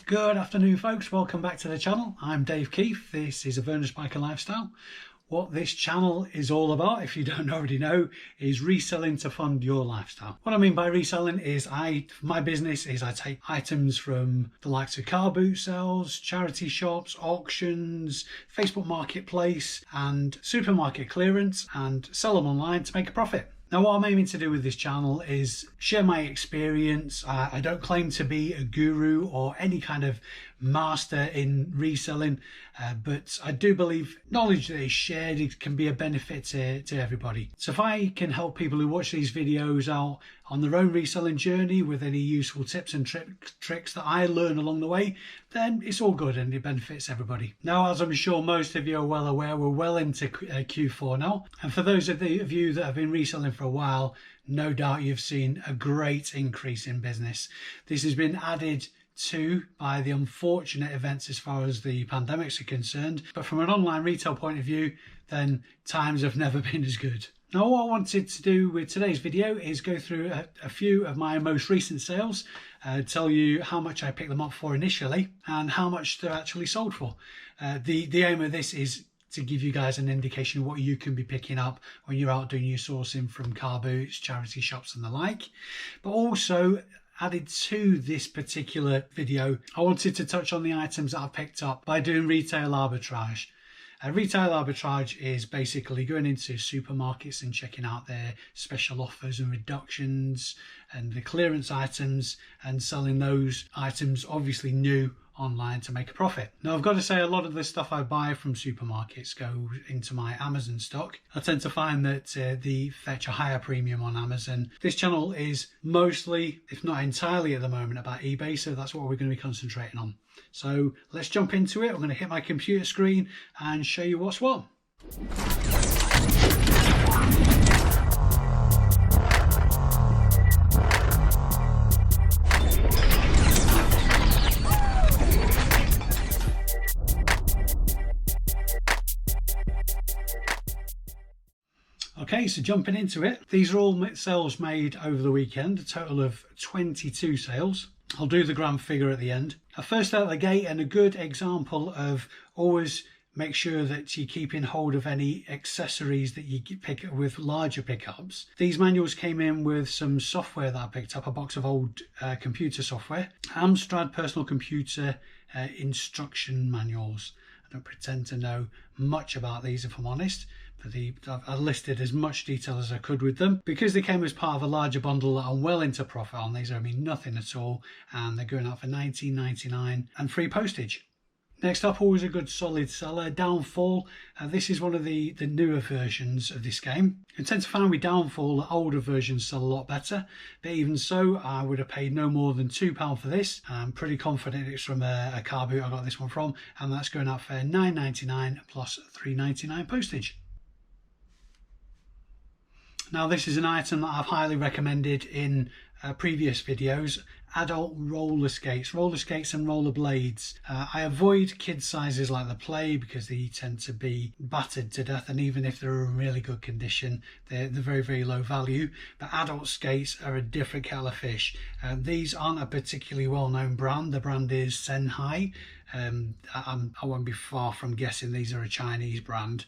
Good afternoon folks, welcome back to the channel. I'm Dave Keith, this is Avernus Biker Lifestyle. What this channel is all about, if you don't already know, is reselling to fund your lifestyle. What I mean by reselling is my business is I take items from the likes of car boot sales, charity shops, auctions, Facebook Marketplace and supermarket clearance and sell them online to make a profit. Now what I'm aiming to do with this channel is share my experience. I don't claim to be a guru or any kind of master in reselling, but I do believe knowledge that is shared, it can be a benefit to everybody. So if I can help people who watch these videos out on their own reselling journey with any useful tips and tricks that I learn along the way, then it's all good and it benefits everybody. Now, as I'm sure most of you are well aware, we're well into Q4 now. And for those of you that have been reselling for a while, no doubt you've seen a great increase in business. This has been added to by the unfortunate events as far as the pandemics are concerned. But from an online retail point of view, then times have never been as good. Now what I wanted to do with today's video is go through a few of my most recent sales, tell you how much I picked them up for initially and how much they're actually sold for. The aim of this is to give you guys an indication of what you can be picking up when you're out doing your sourcing from car boots, charity shops and the like. But also added to this particular video, I wanted to touch on the items that I've picked up by doing retail arbitrage. Retail arbitrage is basically going into supermarkets and checking out their special offers and reductions and the clearance items and selling those items obviously new online to make a profit. Now I've got to say a lot of the stuff I buy from supermarkets go into my Amazon stock. I tend to find that they fetch a higher premium on Amazon. This channel is mostly, if not entirely at the moment, about eBay, so that's what we're going to be concentrating on. So let's jump into it. I'm going to hit my computer screen and show you what's what. Okay, so jumping into it, these are all sales made over the weekend, a total of 22 sales. I'll do the grand figure at the end. First out of the gate, and a good example of always make sure that you're keeping hold of any accessories that you pick up with larger pickups. These manuals came in with some software that I picked up, a box of old computer software. Amstrad personal computer instruction manuals. I don't pretend to know much about these if I'm honest, but I listed as much detail as I could with them. Because they came as part of a larger bundle that I'm well into profit on, these owe me nothing at all, and they're going out for $19.99 and free postage. Next up, always a good solid seller, Downfall. This is one of the newer versions of this game. I tend to find with Downfall that older versions sell a lot better, but even so, I would have paid no more than £2 for this. I'm pretty confident it's from a car boot I got this one from, and that's going out for $9.99 plus $3.99 postage. Now this is an item that I've highly recommended in previous videos, adult roller skates and roller blades. I avoid kid sizes like the Play because they tend to be battered to death, and even if they're in really good condition, they're very, very low value. But adult skates are a different kettle of fish. These aren't a particularly well-known brand. The brand is Senhai. I won't be far from guessing these are a Chinese brand.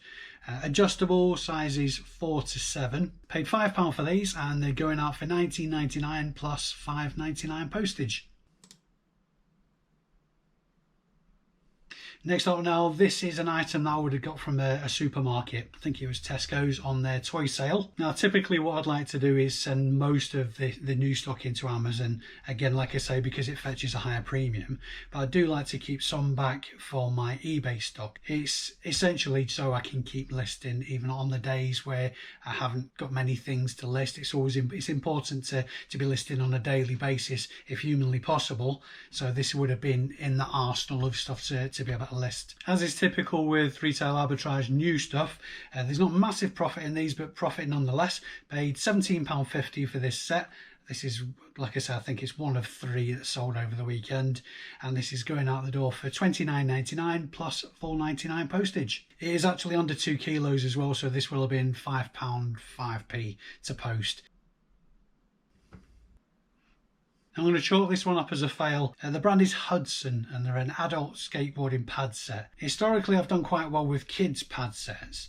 Adjustable sizes 4 to 7. Paid £5 for these, and they're going out for $19.99 plus $5.99 postage. Next up now, this is an item that I would have got from a supermarket. I think it was Tesco's on their toy sale. Now typically what I'd like to do is send most of the new stock into Amazon, again like I say, because it fetches a higher premium, but I do like to keep some back for my eBay stock. It's essentially so I can keep listing even on the days where I haven't got many things to list. It's important to be listing on a daily basis if humanly possible, so this would have been in the arsenal of stuff to be able to list. As is typical with retail arbitrage new stuff, there's not massive profit in these, but profit nonetheless. Paid £17.50 for this set. This is, like I said, I think it's one of 3 that sold over the weekend, and this is going out the door for $29.99 plus $4.99 postage. It is actually under 2 kilos as well, so this will have been £5.5p to post. I'm going to chalk this one up as a fail. The brand is Hudson and they're an adult skateboarding pad set. Historically, I've done quite well with kids pad sets.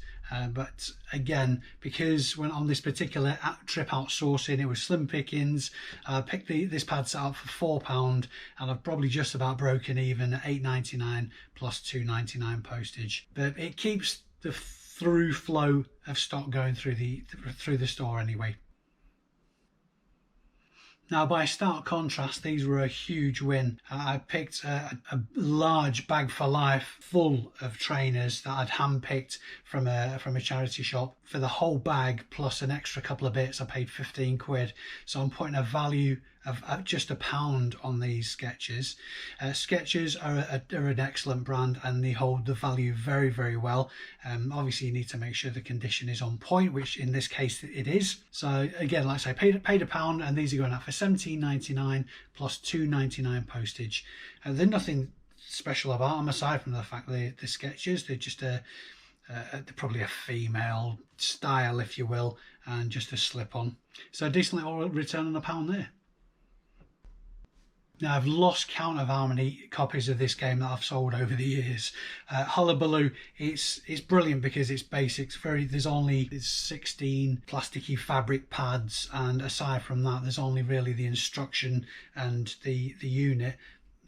But again, because when on this particular trip out sourcing, it was slim pickings. I picked this pad set up for £4 and I've probably just about broken even at £8.99 plus £2.99 postage. But it keeps the through flow of stock going through the store anyway. Now, by stark contrast, these were a huge win. I picked a large bag for life full of trainers that I'd handpicked from a charity shop. For the whole bag plus an extra couple of bits, I paid 15 quid. So I'm putting a value of just £1 on these Skechers. Skechers are an excellent brand and they hold the value very, very well. Obviously, you need to make sure the condition is on point, which in this case it is. So again, like I say, paid £1 and these are going out for £17.99 plus £2.99 postage. They're nothing special about them aside from the fact they're Skechers. They're just probably a female style, if you will, and just a slip-on. So decently all return on £1 there. Now, I've lost count of how many copies of this game that I've sold over the years. Hullabaloo, it's brilliant because it's basic. There's only 16 plasticky fabric pads, and aside from that, there's only really the instruction and the unit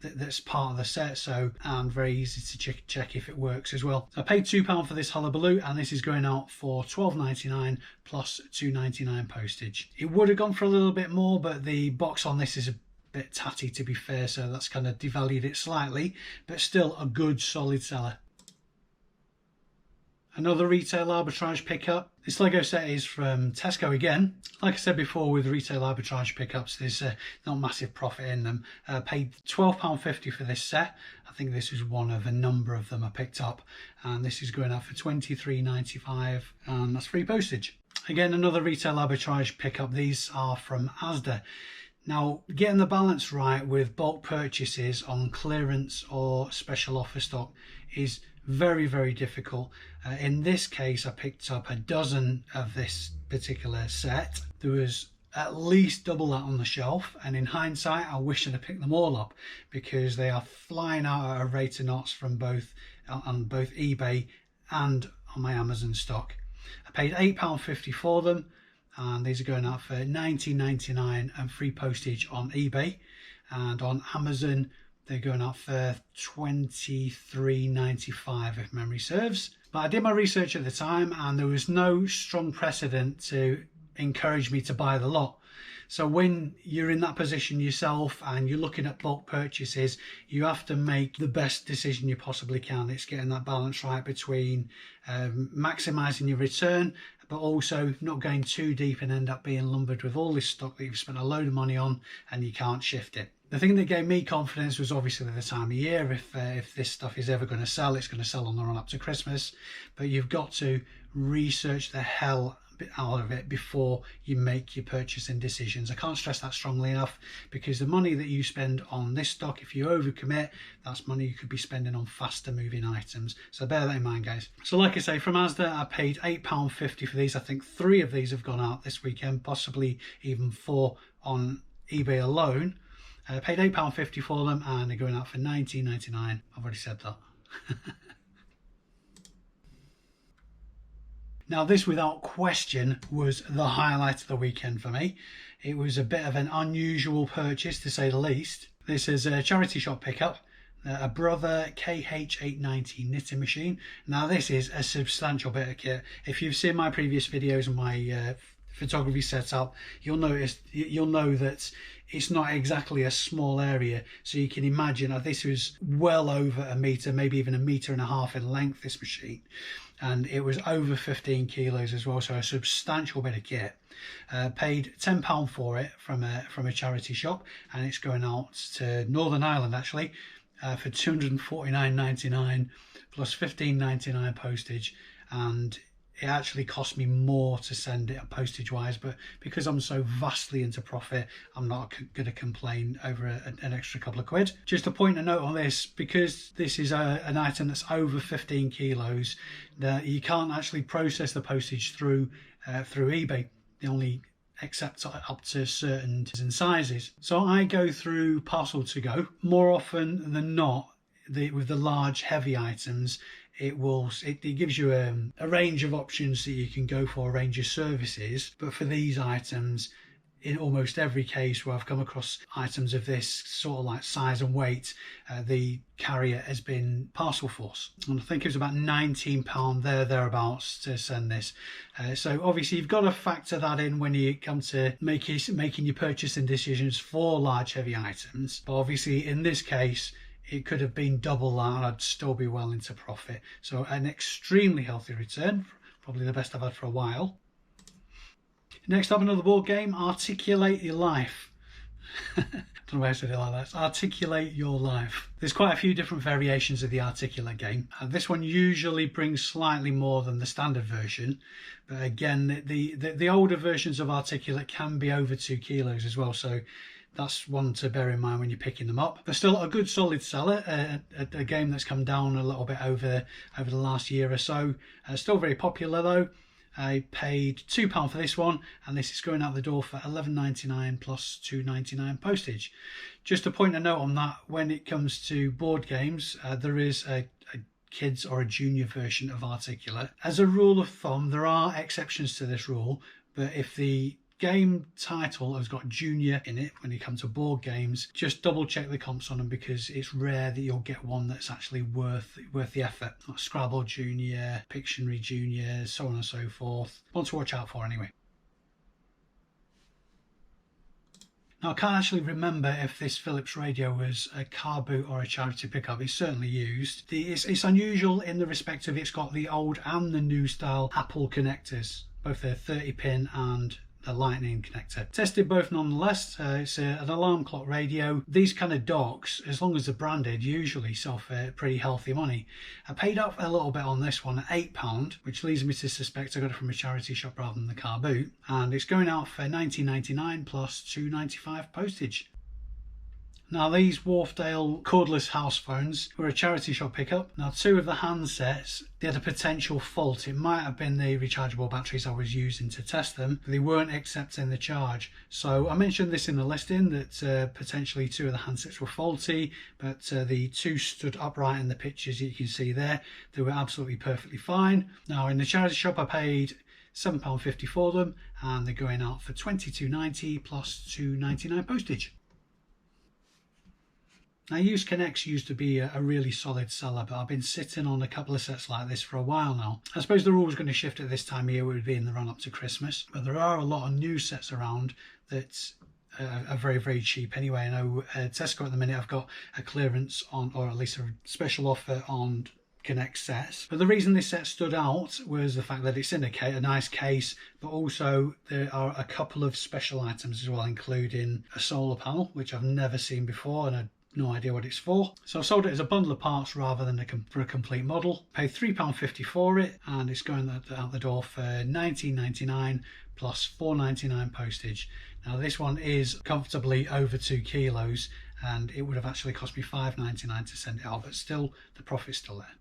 that's part of the set, and very easy to check if it works as well. I paid £2 for this Hullabaloo and this is going out for £12.99 plus £2.99 postage. It would have gone for a little bit more, but the box on this is a bit tatty, to be fair, so that's kind of devalued it slightly, but still a good solid seller. Another retail arbitrage pickup. This Lego set is from Tesco again. Like I said before, with retail arbitrage pickups, there's not massive profit in them. Paid £12.50 for this set. I think this was one of a number of them I picked up, and this is going out for £23.95 and that's free postage. Again, another retail arbitrage pickup. These are from Asda. Now, getting the balance right with bulk purchases on clearance or special offer stock is very, very difficult. In this case, I picked up a dozen of this particular set. There was at least double that on the shelf, and in hindsight, I wish I'd have picked them all up because they are flying out at a rate of knots from on both eBay and on my Amazon stock. I paid £8.50 for them, and these are going out for £19.99 and free postage on eBay, and on Amazon they're going out for £23.95 if memory serves. But I did my research at the time and there was no strong precedent to encourage me to buy the lot. So when you're in that position yourself and you're looking at bulk purchases, you have to make the best decision you possibly can. It's getting that balance right between maximising your return, but also not going too deep and end up being lumbered with all this stock that you've spent a load of money on and you can't shift it. The thing that gave me confidence was obviously the time of year. If this stuff is ever going to sell, it's going to sell on the run up to Christmas. But you've got to research the hell out of it before you make your purchasing decisions. I can't stress that strongly enough, because the money that you spend on this stock, if you overcommit, that's money you could be spending on faster moving items. So bear that in mind, guys. So like I say, from Asda, I paid £8.50 for these. I think 3 of these have gone out this weekend, possibly even 4 on eBay alone. I paid £8.50 for them and they're going out for £19.99. I've already said that. Now, this without question was the highlight of the weekend for me. It was a bit of an unusual purchase, to say the least. This is a charity shop pickup, a Brother KH890 knitting machine. Now, this is a substantial bit of kit. If you've seen my previous videos and my photography setup, you'll know that it's not exactly a small area. So you can imagine this was well over a metre, maybe even 1.5 metres in length, this machine. And it was over 15 kilos as well, so a substantial bit of kit. Paid £10 for it from a charity shop, and it's going out to Northern Ireland actually for £249.99 plus £15.99 postage, and it actually cost me more to send it postage wise, but because I'm so vastly into profit, I'm not going to complain over an extra couple of quid. Just a point of note on this, because this is an item that's over 15 kilos, that you can't actually process the postage through eBay. The only except up to certain sizes. So I go through Parcel to Go more often than not. With the large heavy items, it gives you a range of options that you can go for, a range of services. But for these items, in almost every case where I've come across items of this sort of like size and weight, the carrier has been Parcel Force, and I think it was about £19 thereabouts to send this. So obviously you've got to factor that in when you come to making your purchasing decisions for large heavy items. But obviously in this case, it could have been double that and I'd still be well into profit. So an extremely healthy return, probably the best I've had for a while. Next up, another board game, Articulate Your Life. I don't know why I said it like that. It's Articulate Your Life. There's quite a few different variations of the Articulate game. This one usually brings slightly more than the standard version. But again, the older versions of Articulate can be over 2 kilos as well. So that's one to bear in mind when you're picking them up. But still a good solid seller, a game that's come down a little bit over the last year or so. Still very popular though. I paid £2 for this one, and this is going out the door for £11.99 plus £2.99 postage. Just a point of note on that, when it comes to board games, there is a kids or a junior version of Articulate. As a rule of thumb, there are exceptions to this rule, but if the game title has got junior in it when you come to board games, just double check the comps on them, because it's rare that you'll get one that's actually worth the effort. Like Scrabble Junior, Pictionary Junior, so on and so forth. One to watch out for anyway. Now, I can't actually remember if this Philips radio was a car boot or a charity pickup. It's certainly used. It's unusual in the respect of it's got the old and the new style Apple connectors, both the 30-pin and the lightning connector. Tested both nonetheless. It's an alarm clock radio. These kind of docks, as long as they're branded, usually sell for pretty healthy money. I paid up a little bit on this one at £8, which leads me to suspect I got it from a charity shop rather than the car boot. And it's going out for £19.99 plus £2.95 postage. Now, these Wharfdale cordless house phones were a charity shop pickup. Now, 2 of the handsets, they had a potential fault. It might have been the rechargeable batteries I was using to test them, but they weren't accepting the charge. So I mentioned this in the listing that potentially 2 of the handsets were faulty, but the 2 stood upright in the pictures you can see there. They were absolutely perfectly fine. Now, in the charity shop, I paid £7.50 for them, and they're going out for £22.90 plus £2.99 postage. Now, Used Connects used to be a really solid seller, but I've been sitting on a couple of sets like this for a while now. I suppose the rules going to shift at this time of year, would be in the run up to Christmas, but there are a lot of new sets around that are very, very cheap anyway. I know Tesco at the minute have got a clearance on, or at least a special offer on Connect sets. But the reason this set stood out was the fact that it's in a nice case, but also there are a couple of special items as well, including a solar panel, which I've never seen before, and no idea what it's for. So I sold it as a bundle of parts rather than for a complete model. Paid £3.50 for it, and it's going out the door for £19.99 plus £4.99 postage. Now, this one is comfortably over 2 kilos, and it would have actually cost me £5.99 to send it out, but still the profit's still there.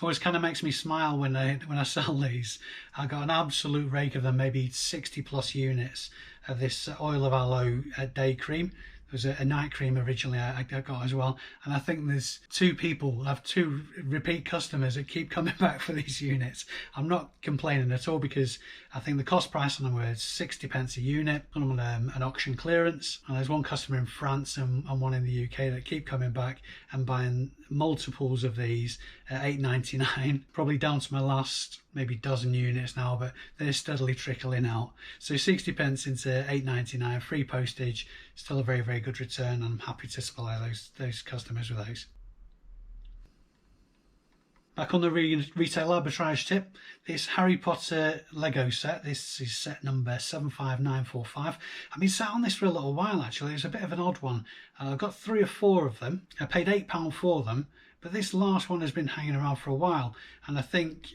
Always kind of makes me smile when I sell these. I got an absolute rake of them, maybe 60 plus units of this oil of aloe day cream. There was a night cream originally I got as well, and I think there's 2 people, I have 2 repeat customers that keep coming back for these units. I'm not complaining at all, because I think the cost price on them was 60p a unit. I'm on an auction clearance, and there's one customer in France and one in the UK that keep coming back and buying multiples of these at £8.99, probably down to my last maybe dozen units now, but they're steadily trickling out. So 60p into £8.99, free postage, still a very, very good return, and I'm happy to supply those customers with those. Back on the retail arbitrage tip, this Harry Potter Lego set, this is set number 75945. I've been sat on this for a little while actually. It's a bit of an odd one. I've got 3 or 4 of them. I paid £8 for them, but this last one has been hanging around for a while, and I think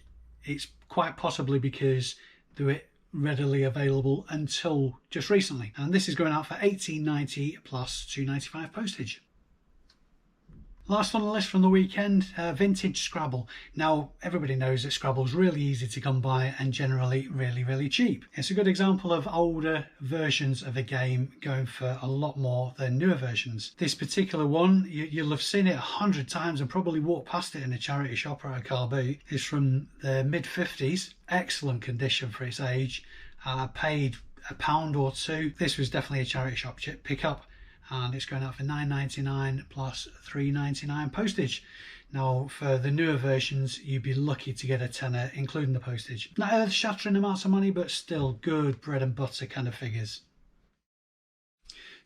it's quite possibly because they were readily available until just recently. And this is going out for £18.90 plus £2.95 postage. Last on the list from the weekend, vintage Scrabble. Now, everybody knows that Scrabble's really easy to come by and generally really cheap. It's a good example of older versions of a game going for a lot more than newer versions. This particular one, you'll have seen it 100 times and probably walked past it in a charity shop or a car boot. It's from the mid-50s, excellent condition for its age. Paid £1 or £2. This was definitely a charity shop pickup. And it's going out for $9.99 plus $3.99 postage. Now, for the newer versions, you'd be lucky to get a tenner, including the postage. Not earth-shattering amounts of money, but still good bread and butter kind of figures.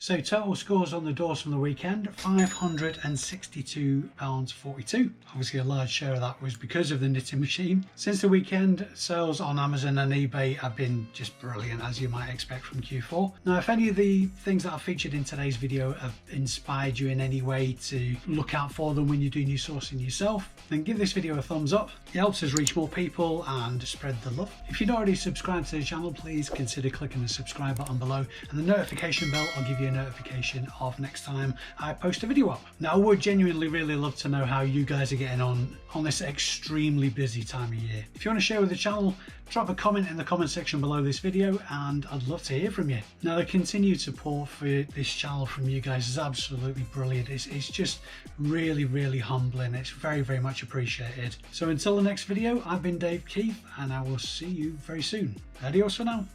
So total scores on the doors from the weekend, £562.42. Obviously a large share of that was because of the knitting machine. Since the weekend, sales on Amazon and eBay have been just brilliant, as you might expect from Q4. Now, if any of the things that I've featured in today's video have inspired you in any way to look out for them when you're doing your sourcing yourself, then give this video a thumbs up. It helps us reach more people and spread the love. If you're not already subscribed to the channel, please consider clicking the subscribe button below, and the notification bell will give you a notification of next time I post a video up. Now, I would genuinely really love to know how you guys are getting on this extremely busy time of year. If you want to share with the channel, drop a comment in the comment section below this video and I'd love to hear from you. Now, the continued support for this channel from you guys is absolutely brilliant. It's just really humbling. It's very much appreciated. So until the next video, I've been Dave Keith and I will see you very soon. Adios for now.